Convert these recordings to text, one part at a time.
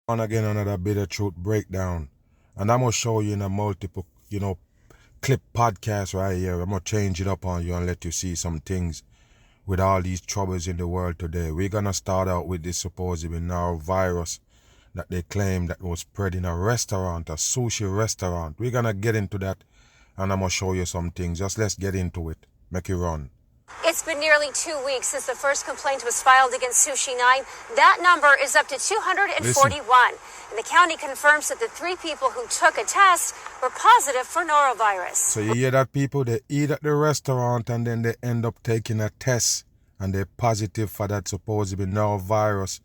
On again another bit of truth breakdown, and I'm gonna show you in a multiple clip podcast right here. I'm gonna change it up on you and let you see some things with all these troubles in the world today. We're gonna start out with this supposedly Norovirus that they claim that was spread in a restaurant, a sushi restaurant. We're gonna get into that, and I'm gonna show you some things. Just let's get into it. Make it run. It's been nearly 2 weeks since the first complaint was filed against Sushi 9. That number is up to 241. And the county confirms that the 3 people who took a test were positive for norovirus. So you hear that, people? They eat at the restaurant and then they end up taking a test and they're positive for that supposedly norovirus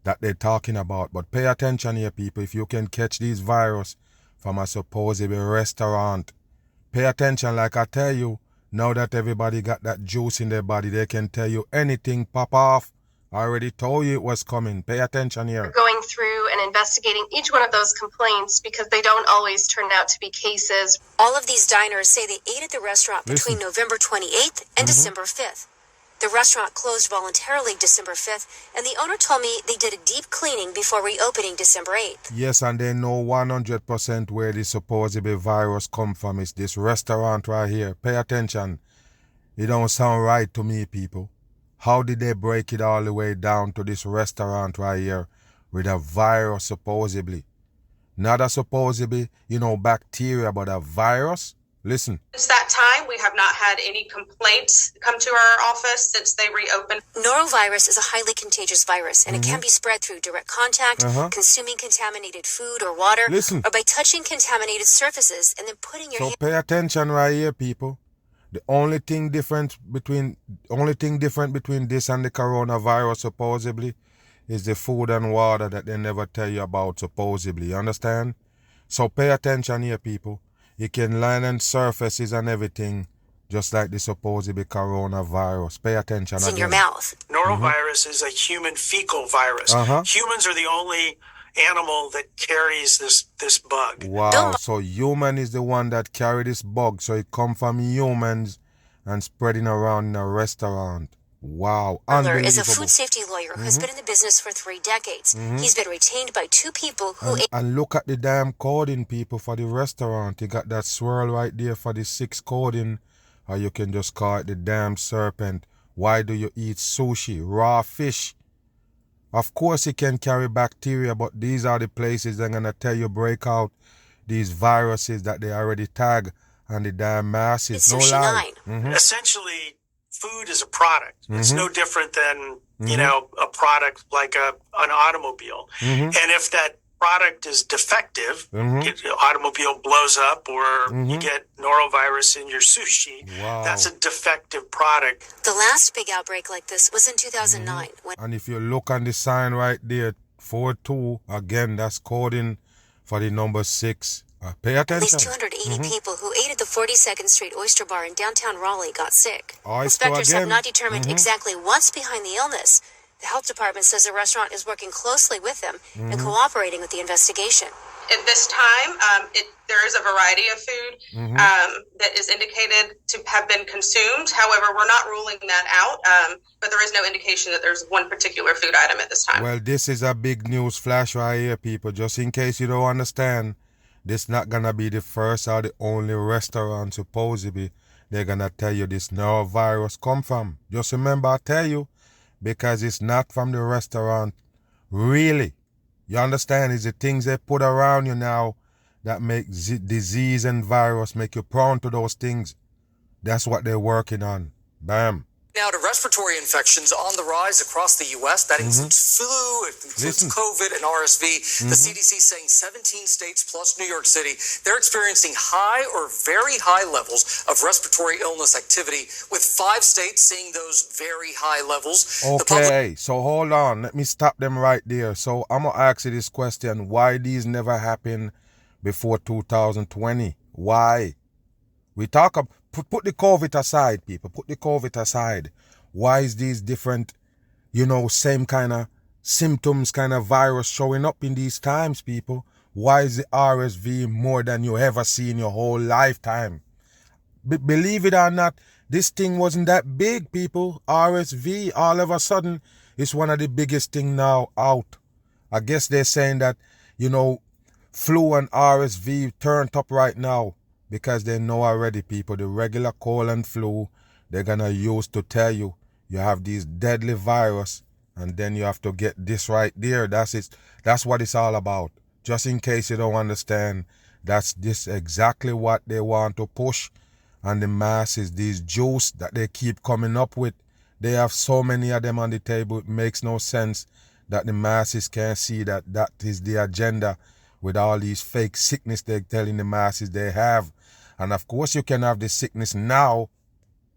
that they're talking about. But pay attention here, people. If you can catch these virus from a supposedly restaurant, pay attention. Like I tell you, now that everybody got that juice in their body, they can tell you anything pop off. I already told you it was coming. Pay attention here. We're going through and investigating each one of those complaints because they don't always turn out to be cases. All of these diners say they ate at the restaurant between November 28th and December 5th. The restaurant closed voluntarily December 5th, and the owner told me they did a deep cleaning before reopening December 8th. Yes, and they know 100% where the supposedly virus come from. It's this restaurant right here. Pay attention. It don't sound right to me, people. How did they break it all the way down to this restaurant right here with a virus supposedly? Not a supposedly, bacteria, but a virus? Listen. Since that time, we have not had any complaints come to our office since they reopened. Norovirus is a highly contagious virus, and it can be spread through direct contact, consuming contaminated food or water, or by touching contaminated surfaces and then putting your So pay attention right here, people. The only thing different between this and the coronavirus supposedly is the food and water that they never tell you about supposedly. You understand? So pay attention here, people. You can land on surfaces and everything, just like the supposedly coronavirus. Pay attention. It's in your mouth. Norovirus is a human fecal virus. Humans are the only animal that carries this bug. Wow, so human is the one that carry this bug. So it come from humans and spreading around in a restaurant. Wow, unbelievable. Is a food safety lawyer who has been in the business for 3 decades. He's been retained by 2 people who... And look at the damn coding, people, for the restaurant. You got that swirl right there for the 6 coding, or you can just call it the damn serpent. Why do you eat sushi, raw fish? Of course it can carry bacteria, but these are the places they're going to tell you break out these viruses that they already tag on the damn masses. It's Sushi 9. Essentially, food is a product. It's no different than, a product like an automobile. And if that product is defective, automobile blows up, or you get norovirus in your sushi, that's a defective product. The last big outbreak like this was in 2009. And if you look on the sign right there, 42, again, that's coding for the number 6. Pay attention. At least 280 people who ate at the 42nd Street Oyster Bar in downtown Raleigh got sick. Inspectors have not determined exactly what's behind the illness. The health department says the restaurant is working closely with them and cooperating with the investigation. At this time, there is a variety of food that is indicated to have been consumed. However, we're not ruling that out, but there is no indication that there's one particular food item at this time. Well, this is a big news flash right here, people. Just in case you don't understand, this not going to be the first or the only restaurant supposedly they're going to tell you this norovirus come from. Just remember, I tell you, because it's not from the restaurant. Really. You understand? It's the things they put around you now that make disease and virus, make you prone to those things. That's what they're working on. Bam. Now to respiratory infections on the rise across the U.S. That includes flu, it includes COVID and RSV. The CDC saying 17 states plus New York City, they're experiencing high or very high levels of respiratory illness activity, with 5 states seeing those very high levels. Okay, so hold on. Let me stop them right there. So I'm going to ask you this question. Why these never happened before 2020? Why? We talk about... Put the COVID aside, people. Put the COVID aside. Why is these different, same kind of symptoms, kind of virus showing up in these times, people? Why is the RSV more than you ever see in your whole lifetime? Believe it or not, this thing wasn't that big, people. RSV, all of a sudden, is one of the biggest thing now out. I guess they're saying that, you know, flu and RSV turned up right now because they know already, people, the regular cold and flu, they're going to use to tell you, you have these deadly virus, and then you have to get this right there. That's it. That's what it's all about. Just in case you don't understand, that's this exactly what they want to push. And the masses, these juice that they keep coming up with, they have so many of them on the table. It makes no sense that the masses can't see that that is the agenda with all these fake sickness they're telling the masses they have. And of course you can have the sickness now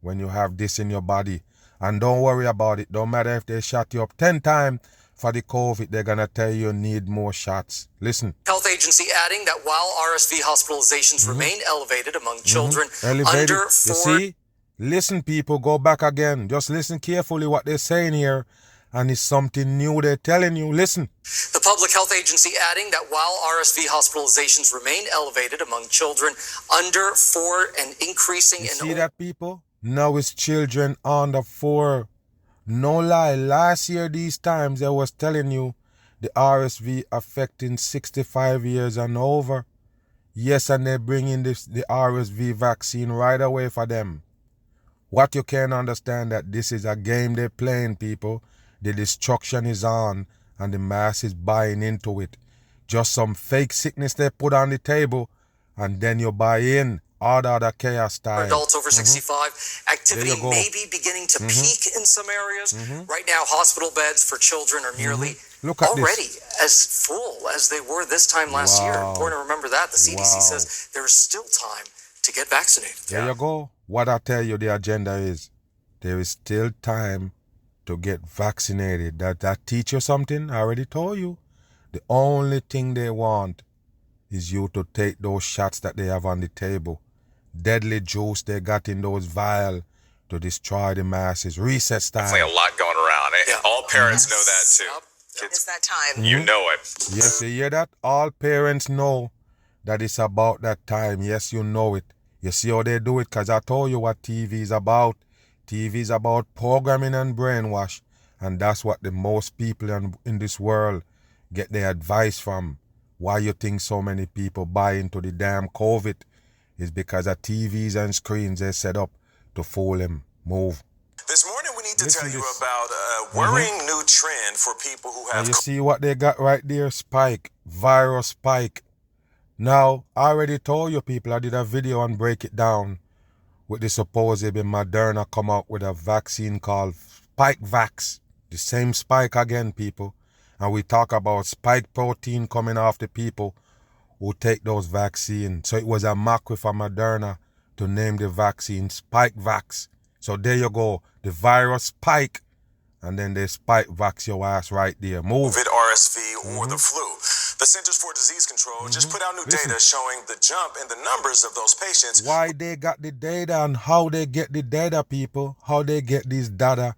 when you have this in your body. And don't worry about it. Don't matter if they shot you up 10 times for the COVID, they're going to tell you need more shots. Listen. Health agency adding that while RSV hospitalizations remain elevated among children under 4... You see? Listen, people, go back again. Just listen carefully what they're saying here. And it's something new they're telling you. Listen. The public health agency adding that while RSV hospitalizations remain elevated among children under 4 and increasing you see that, people? Now it's children under 4. No lie, last year these times I was telling you the RSV affecting 65 years and over. Yes, and they're bringing the RSV vaccine right away for them. What you can understand that this is a game they're playing, people. The destruction is on and the mass is buying into it. Just some fake sickness they put on the table and then you buy in. All the other chaos style. Adults over 65, activity may be beginning to peak in some areas. Right now, hospital beds for children are nearly already as full as they were this time last year. Important to remember that. The CDC says there is still time to get vaccinated. There you go. What I tell you the agenda is, there is still time to get vaccinated. That teach you something? I already told you. The only thing they want is you to take those shots that they have on the table. Deadly juice they got in those vials to destroy the masses. Reset style. Definitely a lot going around. All parents know that too. It's that time. You know it. Yes, you hear that? All parents know that it's about that time. Yes, you know it. You see how they do it? Because I told you what TV is about. TV is about programming and brainwash. And that's what the most people in this world get their advice from. Why you think so many people buy into the damn COVID is because of TVs and screens they set up to fool them. Move. This morning we need to tell you about a worrying new trend for people who have... And you see what they got right there? Spike. Virus spike. Now, I already told you people, I did a video and break it down with the supposedly Moderna come out with a vaccine called Spike Vax. The same spike again, people. And we talk about spike protein coming off the people who take those vaccines. So it was a mockery for Moderna to name the vaccine Spike Vax. So there you go. The virus spike. And then they spike vax your ass right there. Move. COVID, RSV, or the flu. The Centers for Disease Control just put out new data showing the jump in the numbers of those patients. Why they got the data and how they get the data, people. How they get this data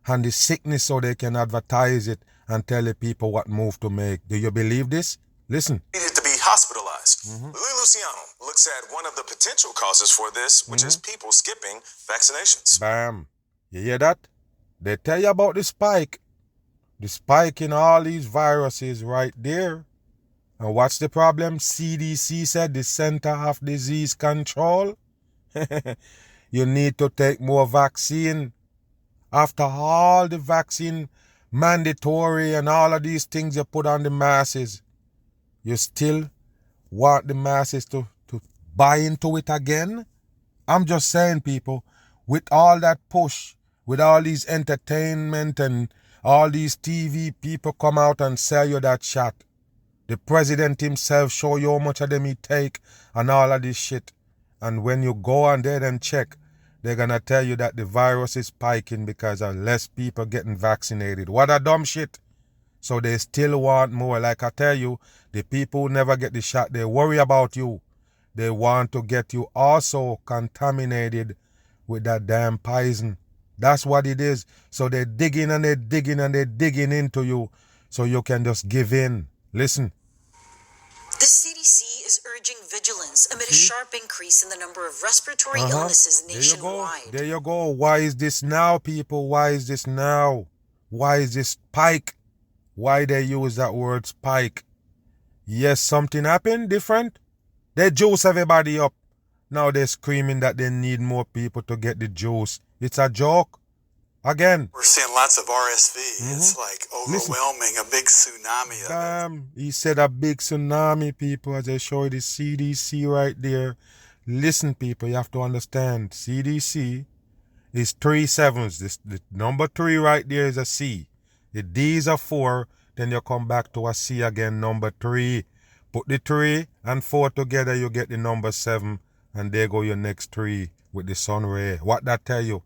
and the sickness so they can advertise it and tell the people what move to make. Do you believe this? Listen. Needed to be hospitalized. Louis Luciano looks at one of the potential causes for this, which is people skipping vaccinations. Bam. You hear that? They tell you about the spike. The spike in all these viruses right there. And what's the problem? CDC said the Center of Disease Control. You need to take more vaccine. After all the vaccine mandatory and all of these things you put on the masses, you still want the masses to buy into it again? I'm just saying, people, with all that push, with all these entertainment and all these TV people come out and sell you that shot. The president himself show you how much of them he take and all of this shit. And when you go on there and check, they're going to tell you that the virus is spiking because of less people getting vaccinated. What a dumb shit. So they still want more. Like I tell you, the people who never get the shot, they worry about you. They want to get you also contaminated with that damn poison. That's what it is. So they're digging and they're digging and they're digging into you so you can just give in. Listen. The CDC is urging vigilance amid a sharp increase in the number of respiratory illnesses nationwide. There you go. Why is this now, people? Why is this now? Why is this spike? Why they use that word spike? Yes, something happened different. They juice everybody up. Now they're screaming that they need more people to get the juice. It's a joke. Again. We're seeing lots of RSV. It's like overwhelming. Listen. A big tsunami of it. He said a big tsunami, people, as I show you the CDC right there. Listen, people, you have to understand. CDC is 3 sevens. The number 3 right there is a C. The D's are 4. Then you come back to a C again, number 3. Put the 3 and 4 together, you get the number 7. And there go your next 3 with the sun ray. What that tell you?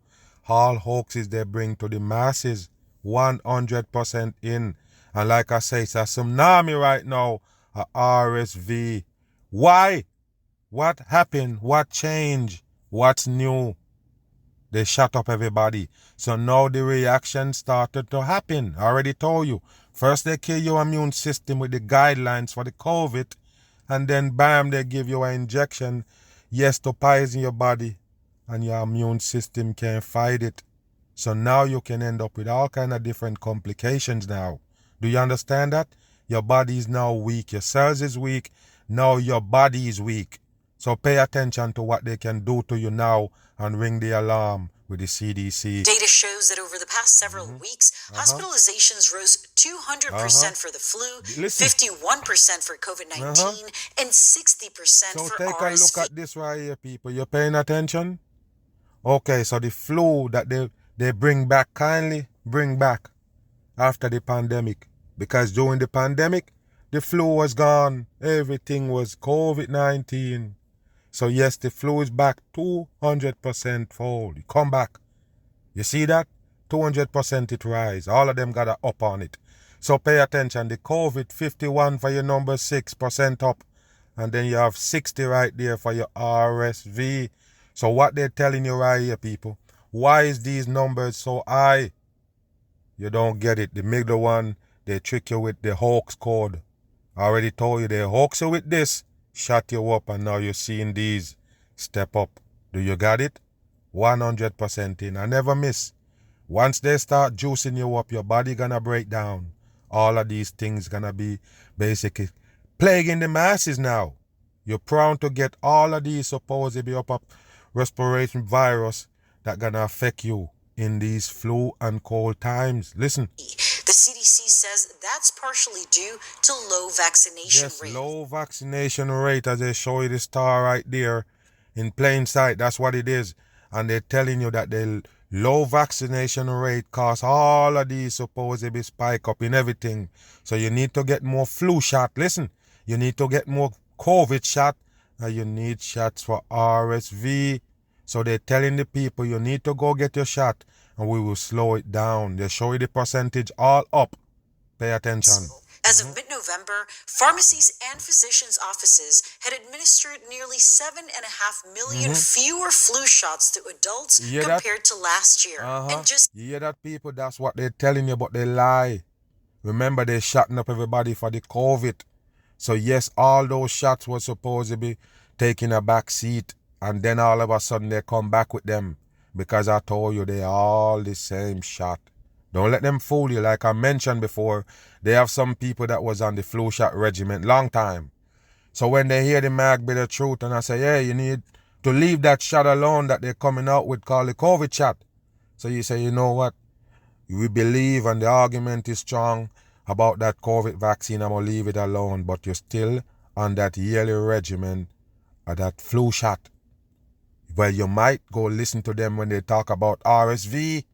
All hoaxes they bring to the masses, 100% in. And like I say, it's a tsunami right now, a RSV. Why? What happened? What changed? What's new? They shut up everybody. So now the reaction started to happen. I already told you. First they kill your immune system with the guidelines for the COVID. And then bam, they give you an injection. Yes, to poison your body. And your immune system can't fight it. So now you can end up with all kind of different complications now. Do you understand that? Your body is now weak. Your cells is weak. Now your body is weak. So pay attention to what they can do to you now and ring the alarm with the CDC. Data shows that over the past several weeks, hospitalizations rose 200% for the flu, 51% for COVID-19, and 60% so for take RSV. a look at this right here, people. You're paying attention? Okay, so the flu that they bring back, kindly bring back after the pandemic. Because during the pandemic, the flu was gone. Everything was COVID-19. So yes, the flu is back 200% fold. Come back. You see that? 200% it rise. All of them got a up on it. So pay attention. The COVID, 51 for your number 6% up. And then you have 60 right there for your RSV. So what they're telling you right here, people, why is these numbers so high? You don't get it. The middle one, they trick you with the hoax code. I already told you they hoax you with this, shut you up, and now you're seeing these step up. Do you got it? 100% in. I never miss. Once they start juicing you up, your body gonna break down. All of these things gonna be basically plaguing the masses now. You're prone to get all of these supposedly up respiratory virus that gonna affect you in these flu and cold times. Listen. The CDC says that's partially due to low vaccination rate. Yes, low vaccination rate, as they show you the star right there in plain sight. That's what it is. And they're telling you that the low vaccination rate cause all of these supposedly spike up in everything. So you need to get more flu shot. Listen, you need to get more COVID shot. And you need shots for RSV. So they're telling the people you need to go get your shot and we will slow it down. They show you the percentage all up. Pay attention. As of mid-November, pharmacies and physicians' offices had administered nearly 7.5 million fewer flu shots to adults compared to last year. And You hear that, people? That's what they're telling you, but they lie. Remember, they're shutting up everybody for the COVID. So yes, all those shots were supposed to be taking a back seat. And then all of a sudden they come back with them. Because I told you they're all the same shot. Don't let them fool you. Like I mentioned before, they have some people that was on the flu shot regimen long time. So when they hear the mag bit of truth and I say, hey, you need to leave that shot alone that they're coming out with called the COVID shot. So you say, you know what? We believe and the argument is strong about that COVID vaccine. I'm going to leave it alone. But you're still on that yearly regimen of that flu shot. Well, you might go listen to them when they talk about RSV.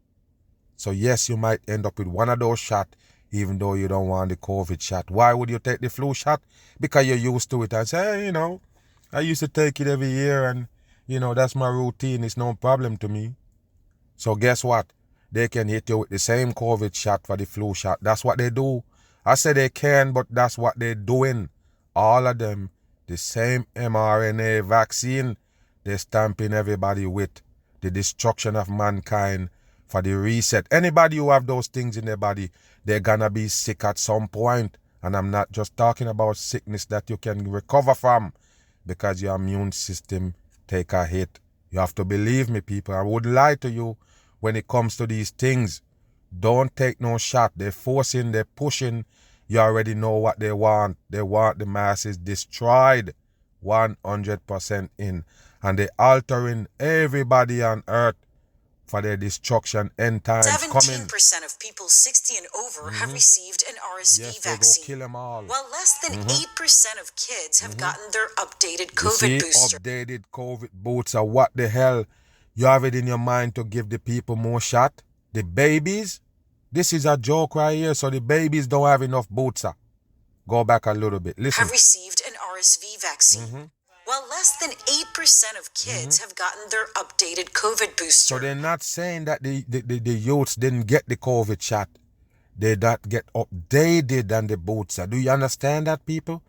So yes, you might end up with one of those shots, even though you don't want the COVID shot. Why would you take the flu shot? Because you're used to it. I say, hey, I used to take it every year and, that's my routine. It's no problem to me. So guess what? They can hit you with the same COVID shot for the flu shot. That's what they do. I say they can, but that's what they're doing. All of them, the same mRNA vaccine. They're stamping everybody with the destruction of mankind for the reset. Anybody who have those things in their body, they're gonna be sick at some point. And I'm not just talking about sickness that you can recover from because your immune system take a hit. You have to believe me, people. I wouldn't lie to you when it comes to these things. Don't take no shot. They're forcing, they're pushing. You already know what they want. They want the masses destroyed 100% in. And they're altering everybody on earth for their destruction. End times coming. 17% of people 60 and over have received an RSV vaccine. Kill them all. While less than 8% of kids have gotten their updated COVID booster. Updated COVID booster. What the hell? You have it in your mind to give the people more shot? The babies? This is a joke right here. So the babies don't have enough booster. Go back a little bit. Listen. Have received an RSV vaccine. While less than 8% of kids have gotten their updated COVID booster. So they're not saying that the youths didn't get the COVID shot. They not get updated on the booster. Do you understand that, people?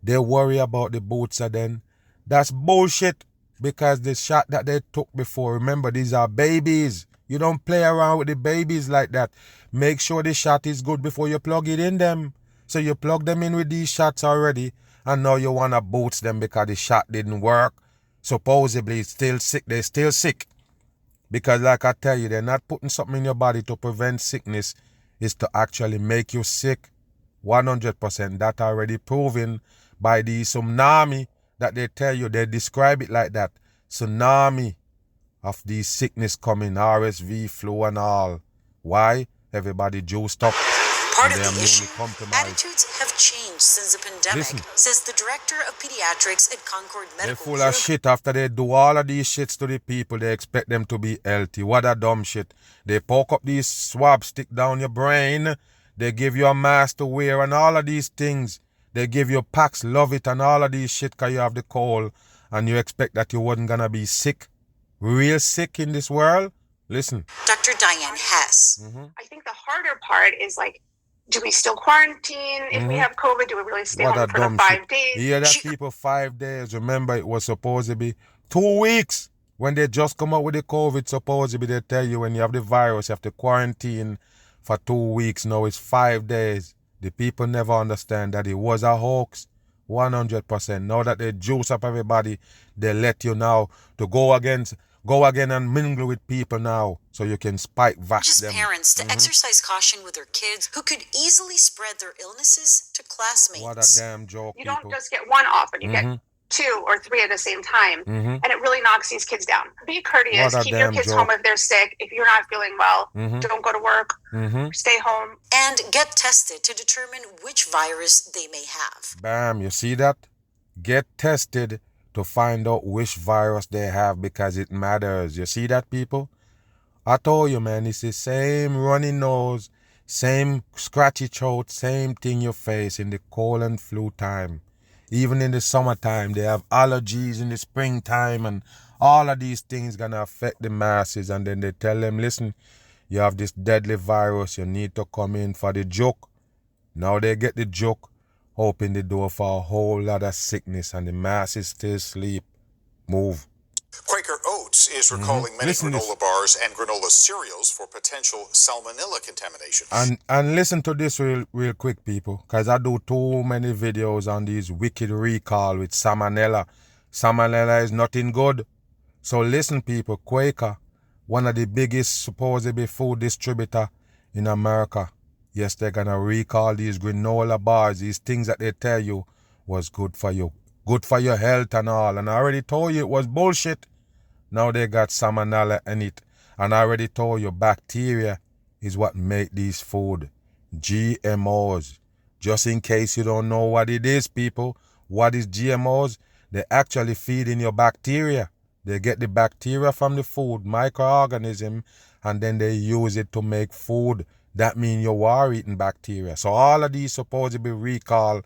They worry about the booster then. That's bullshit. Because the shot that they took before, remember, these are babies. You don't play around with the babies like that. Make sure the shot is good before you plug it in them. So you plug them in with these shots already. And now you want to boost them because the shot didn't work. Supposedly it's still sick. They're still sick. Because like I tell you, they're not putting something in your body to prevent sickness. It's to actually make you sick. 100%. That already proven by the tsunami that they tell you. They describe it like that. Tsunami of these sickness coming. RSV, flu and all. Why? Everybody juiced up. Part of the issue, attitudes have changed since the pandemic, says the director of pediatrics at Concord Medical. They're full of shit. After they do all of these shits to the people, they expect them to be healthy. What a dumb shit. They poke up these swabs, stick down your brain. They give you a mask to wear and all of these things. They give you packs, love it, and all of these shit because you have the cold. And you expect that you wasn't going to be sick, real sick in this world? Listen. Dr. Diane Hess. I think the harder part is like, do we still quarantine if we have COVID? Do we really stay home for the 5 days? Yeah, that people 5 days. Remember, it was supposed to be 2 weeks. When they just come out with the COVID, supposedly they tell you when you have the virus, you have to quarantine for 2 weeks. Now it's 5 days. The people never understand that it was a hoax. 100%. Now that they juice up everybody, they let you now to go again and mingle with people now so you can spike vax Just them. Parents to exercise caution with their kids who could easily spread their illnesses to classmates. What a damn joke, You people. don't just get one off, but you get 2 or 3 at the same time. And it really knocks these kids down. Be courteous. Keep your kids home if they're sick. If you're not feeling well, don't go to work. Stay home. And get tested to determine which virus they may have. Bam, you see that? Get tested to find out which virus they have because it matters. You see that, people? I told you, man, it's the same runny nose, same scratchy throat, same thing you face in the cold and flu time. Even in the summertime, they have allergies in the springtime and all of these things gonna affect the masses. And then they tell them, listen, you have this deadly virus, you need to come in for the joke. Now they get the joke. Open the door for a whole lot of sickness and the masses still sleep. Move. Quaker Oats is recalling many granola bars and granola cereals for potential salmonella contamination. And listen to this real quick, people, because I do too many videos on these wicked recall with salmonella. Salmonella is nothing good. So listen, people, Quaker, one of the biggest supposedly food distributor in America. Yes, they're going to recall these granola bars, these things that they tell you was good for you. Good for your health and all. And I already told you it was bullshit. Now they got salmonella in it. And I already told you bacteria is what make these food. GMOs. Just in case you don't know what it is, people. What is GMOs? They actually feed in your bacteria. They get the bacteria from the food, microorganism, and then they use it to make food. That means you are eating bacteria. So all of these supposed to be recall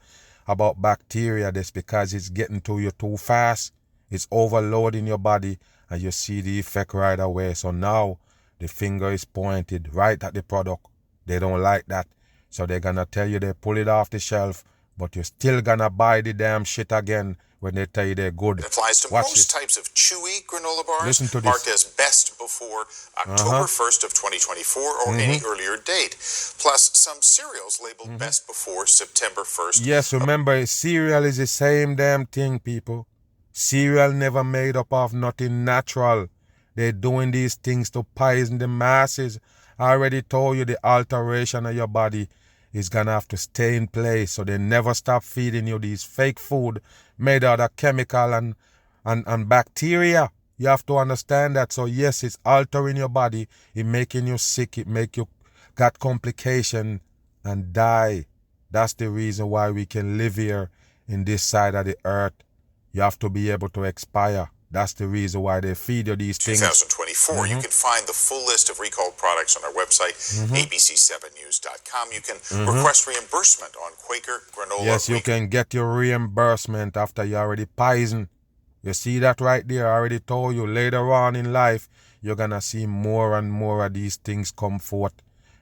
about bacteria. That's because it's getting to you too fast. It's overloading your body and you see the effect right away. So now the finger is pointed right at the product. They don't like that. So they're going to tell you they pull it off the shelf, but you're still going to buy the damn shit again when they tell you they're good. It applies to most types of chewy granola bars. Listen to marked this. as best before October 1st of 2024 or any earlier date. Plus, some cereals labeled best before September 1st. Yes, remember, cereal is the same damn thing, people. Cereal never made up of nothing natural. They're doing these things to poison the masses I already told you the alteration of your body is gonna have to stay in place, so they never stop feeding you these fake food made out of chemical and bacteria. You have to understand that. So yes, it's altering your body, it making you sick, it make you got complication and die. That's the reason why we can live here in this side of the earth. You have to be able to expire. That's the reason why they feed you these things. 2024. You can find the full list of recalled products on our website, abc7news.com. You can request reimbursement on Quaker granola. Yes, you can get your reimbursement after you already poisoned. You see that right there? I already told you, later on in life, you're going to see more and more of these things come forth,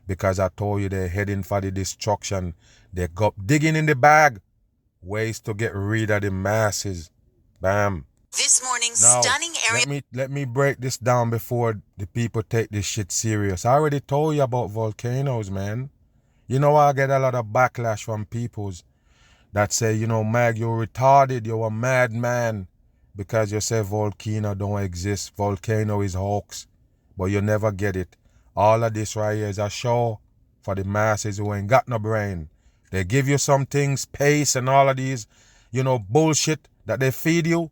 because I told you they're heading for the destruction. They go digging in the bag, ways to get rid of the masses. Bam. This morning's Now, stunning area. Let me break this down before the people take this shit serious. I already told you about volcanoes, man. You know, I get a lot of backlash from peoples that say, you know, Mag, you're retarded, you're a madman, because you say volcano don't exist. Volcano is hoax, but you never get it. All of this right here is a show for the masses who ain't got no brain. They give you some things, space and all of these, you know, bullshit that they feed you.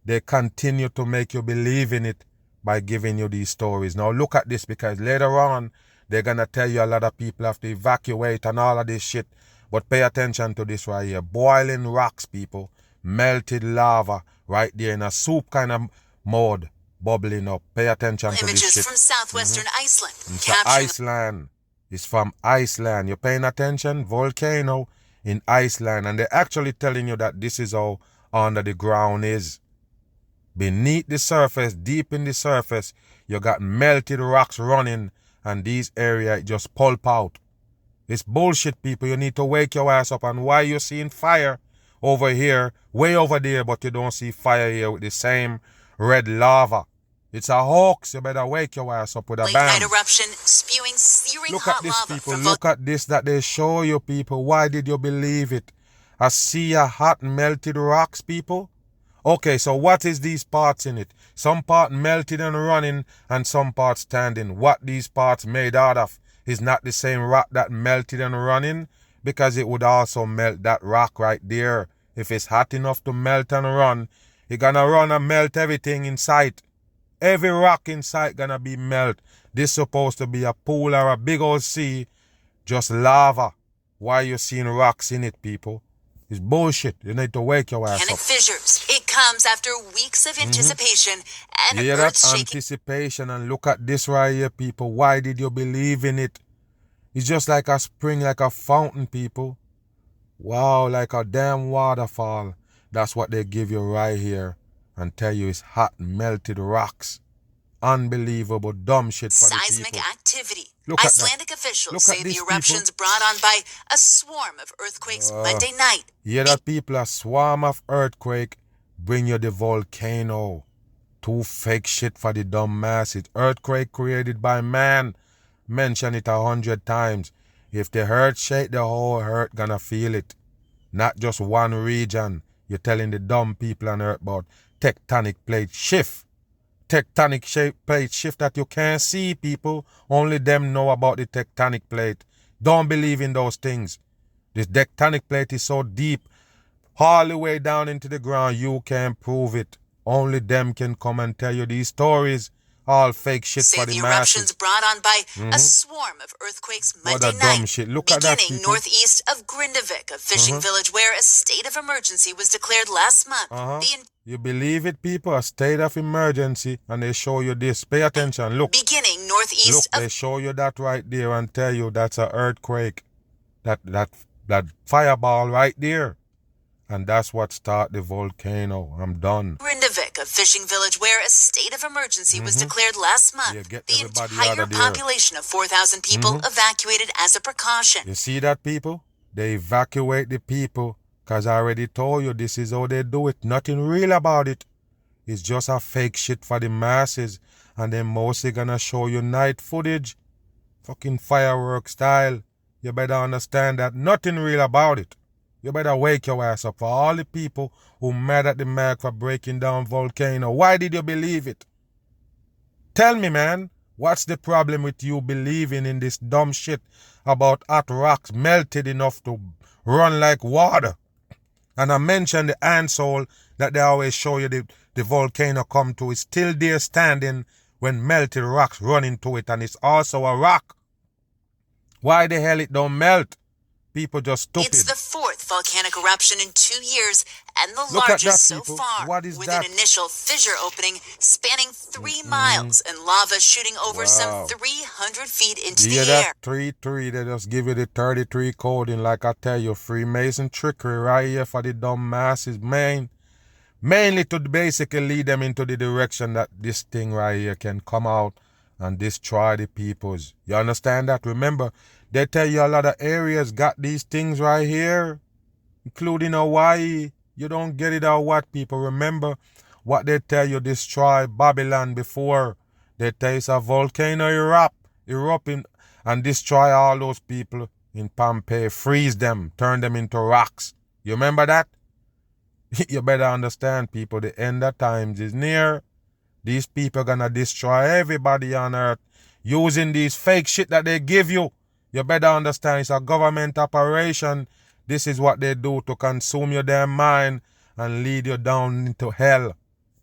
They continue to make you believe in it by giving you these stories. Now look at this, because later on, they're going to tell you a lot of people have to evacuate and all of this shit. But pay attention to this right here. Boiling rocks, people. Melted lava right there in a soup kind of mode, bubbling up. Pay attention to this shit. Images from southwestern Iceland. It's Iceland. It's from Iceland. You're paying attention? Volcano in Iceland. And they're actually telling you that this is how under the ground is. Beneath the surface, deep in the surface, you got melted rocks running, and these areas just pulp out. It's bullshit, people. You need to wake your ass up. And why you seeing fire over here, way over there, but you don't see fire here with the same red lava? It's a hoax. You better wake your ass up with a bang. Late night eruption spewing searing Look hot at this, lava. people. Look at this that they show you, people. Why did you believe it? A sea of hot melted rocks, people. Okay, so what is these parts in it? Some part melted and running, and some part standing. What these parts made out of is not the same rock that melted and running, because it would also melt that rock right there. If it's hot enough to melt and run, it's gonna run and melt everything in sight. Every rock in sight gonna be melt. This supposed to be a pool or a big old sea, just lava. Why you seeing rocks in it, people? It's bullshit. You need to wake your ass up. Fissures. It comes after weeks of anticipation and yeah, that earth-shaking anticipation. And look at this right here, people. Why did you believe in it? It's just like a spring, like a fountain, people. Wow, like a damn waterfall. That's what they give you right here and tell you it's hot, melted rocks. Unbelievable, dumb shit for the people. seismic activity. Look at Icelandic that. officials Look say at the this, eruptions people. brought on by a swarm of earthquakes Monday night. Yeah, that people, a swarm of earthquake bring you the volcano. Too fake shit for the dumb masses. Earthquake created by man. Mention it 100 times. If the earth shake, the whole earth gonna feel it. Not just one region. You're telling the dumb people on earth about tectonic plate shift. Tectonic plate shift that you can't see, people. Only them know about the tectonic plate. Don't believe in those things. This tectonic plate is so deep, all the way down into the ground, you can't prove it. Only them can come and tell you these stories. All fake shit Say for the the masses. eruptions brought on by a swarm of earthquakes What Monday a dumb night, shit. Look at that, beginning people. northeast of Grindavik, a fishing village where a state of emergency was declared last month. You believe it, people? A state of emergency, and they show you this. Pay attention. Look. Beginning northeast Look, they show you that right there and tell you that's an earthquake. That fireball right there. And that's what started the volcano. I'm done. Grindavik, a fishing village where a state of emergency was declared last month. Yeah, get The everybody out entire of there. population of 4,000 people evacuated as a precaution. You see that, people? They evacuate the people because I already told you this is how they do it. Nothing real about it. It's just a fake shit for the masses. And they're mostly gonna show you night footage. Fucking firework style. You better understand that nothing real about it. You better wake your ass up. For all the people who mad at the Mag for breaking down volcano, why did you believe it? Tell me, man. What's the problem with you believing in this dumb shit about hot rocks melted enough to run like water? And I mentioned the ansole that they always show you the volcano come to is still there standing when melted rocks run into it, and it's also a rock. Why the hell it don't melt? People just stupid. It's the fourth volcanic eruption in 2 years and the largest so far, what is with that? an initial fissure opening spanning 3 miles and lava shooting over some 300 feet into the air. That 3-3, they just give you the 33 coding like I tell you, Freemason trickery right here for the dumb masses, man. Mainly to basically lead them into the direction that this thing right here can come out and destroy the peoples. You understand that? Remember, they tell you a lot of areas got these things right here, including Hawaii. You don't get it or what, people? Remember what they tell you destroy Babylon before. They tell you it's a volcano erupting and destroy all those people in Pompeii, freeze them, turn them into rocks. You remember that? You better understand, people, the end of times is near. These people are gonna destroy everybody on earth using these fake shit that they give you. You better understand it's a government operation. This is what they do to consume your damn mind and lead you down into hell.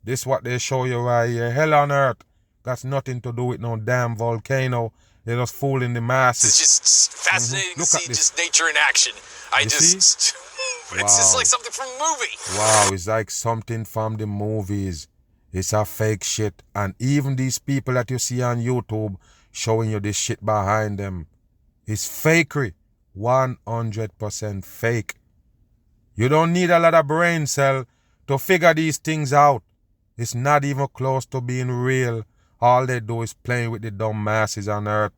This is what they show you right here. Hell on earth. Got nothing to do with no damn volcano. They're just fooling the masses. It's just fascinating to see just nature in action. It's just like something from a movie. Wow, it's like something from the movies. It's a fake shit. And even these people that you see on YouTube showing you this shit behind them, it's fakery. 100% fake. You don't need a lot of brain cell to figure these things out. It's not even close to being real. All they do is playing with the dumb masses on earth.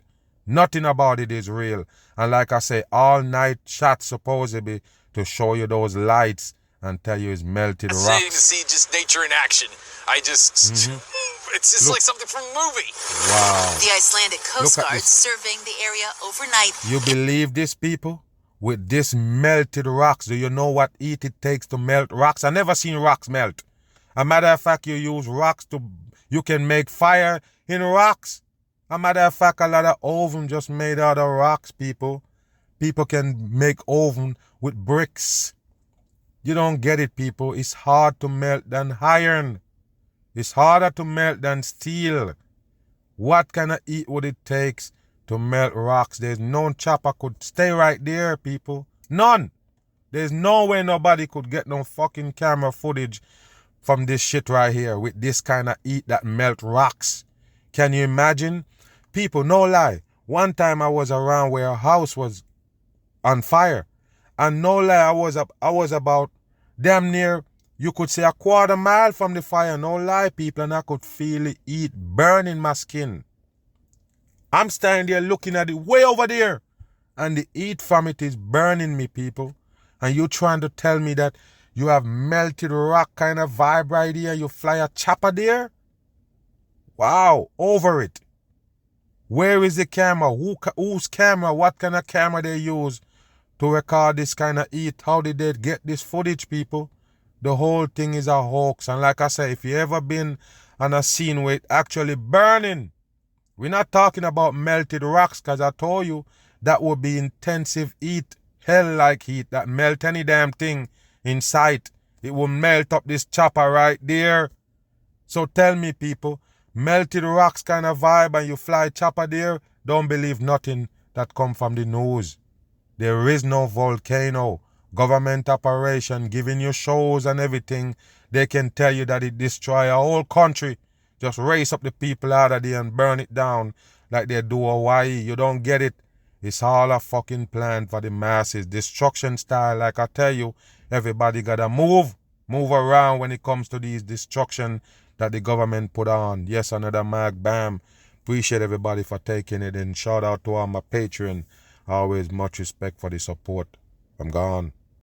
Nothing about it is real. And like I say, all night shots supposedly to show you those lights and tell you it's melted rocks. Fascinating to see just nature in action. It's just like something from a movie. Wow. The Icelandic Coast Guard surveying the area overnight. You believe this, people? With this melted rocks, do you know what heat it takes to melt rocks? I never seen rocks melt. A matter of fact, you use rocks you can make fire in rocks. A matter of fact, a lot of oven just made out of rocks, people. People can make oven with bricks. You don't get it, people. It's hard to melt than iron. It's harder to melt than steel. What kind of heat would it take to melt rocks? There's no chopper could stay right there, people. None. There's no way nobody could get no fucking camera footage from this shit right here with this kind of heat that melt rocks. Can you imagine? People, no lie. One time I was around where a house was on fire. And no lie, I was about damn near, you could say, a quarter mile from the fire. No lie, people, and I could feel the heat burning my skin. I'm standing there looking at it way over there, and the heat from it is burning me, people. And you trying to tell me that you have melted rock kind of vibe right here? You fly a chopper there? Wow, over it. Where is the camera? Whose camera? What kind of camera they use to record this kind of heat? How did they get this footage, people? The whole thing is a hoax. And like I say, if you ever been on a scene where it actually burning, we're not talking about melted rocks, because I told you that would be intensive heat, hell-like heat that melt any damn thing in sight. It will melt up this chopper right there. So tell me, people, melted rocks kind of vibe and you fly chopper there, don't believe nothing that come from the news. There is no volcano. Government operation giving you shows and everything. They can tell you that it destroy a whole country. Just raise up the people out of there and burn it down like they do Hawaii. You don't get it. It's all a fucking plan for the masses. Destruction style, like I tell you, everybody gotta move around when it comes to these destruction that the government put on. Yes, another mag, bam. Appreciate everybody for taking it, and shout out to all my Patreon. Always much respect for the support. I'm gone.